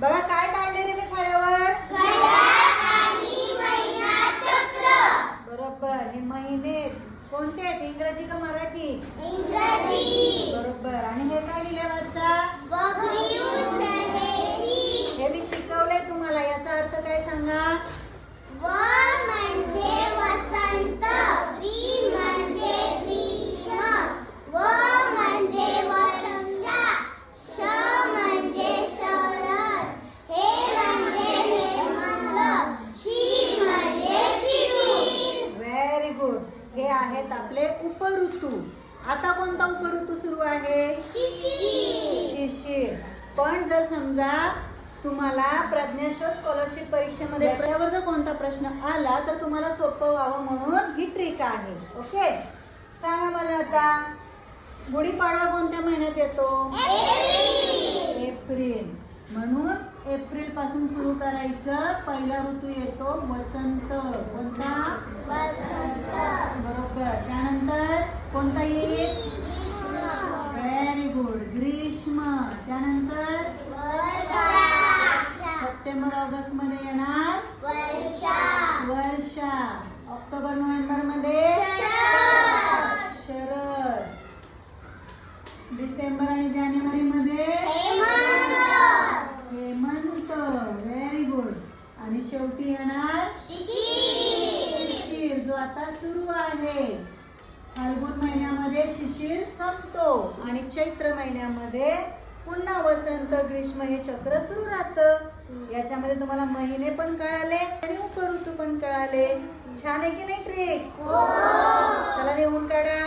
बघा काय काढले रे मी फळ्यावर? बरोबर. हे महिने कोणते आहेत? इंग्रजी का मराठी? इंग्रजी. बरोबर. आणि हे काय लिहिले वाचा? हे मी शिकवलंय तुम्हाला. याचा अर्थ काय सांगा? व म्हणजे वसंत, वी म्हणजे ग्रीष्म, व म्हणजे वर्षा, श म्हणजे शरद, हे म्हणजे हेमंत, शी म्हणजे शिशिर. Very good. हे आहेत आपले उपऋतू. आता कोणता उपऋतू सुरू आहे? शिशिर. पण जर समजा तुम्हाला प्रज्ञाशोध स्कॉलरशिप परीक्षेमध्ये त्यावर जर कोणता प्रश्न आला तर तुम्हाला सोपं व्हावं म्हणून ही ट्रिक आहे. ओके, सांगा मला आता गुढीपाडवा कोणत्या महिन्यात येतो? एप्रिल. म्हणून एप्रिल पासून सुरू करायचं. पहिला ऋतू येतो वसंत. कोणता? बरोबर. त्यानंतर कोणता येईल? Very good. ग्रीष्म. त्यानंतर सप्टेंबर ऑगस्ट मध्ये येणार वर्षा. ऑक्टोबर नोव्हेंबर मध्ये शरद. डिसेंबर आणि जानेवारी मध्ये हेमंत. Very good. आणि शेवटी येणार शिशिर, जो आता सुरू आहे. फाल्गुन महिन्यामध्ये शिशिर संपतो आणि चैत्र महिन्यामध्ये पुन्हा वसंत ग्रीष्म हे चक्र सुरू राहतं. याच्यामध्ये तुम्हाला महिने पण कळाले आणि उपऋतू पण कळाले. छान आहे की नाही ट्रिक? चला लिहून काढा.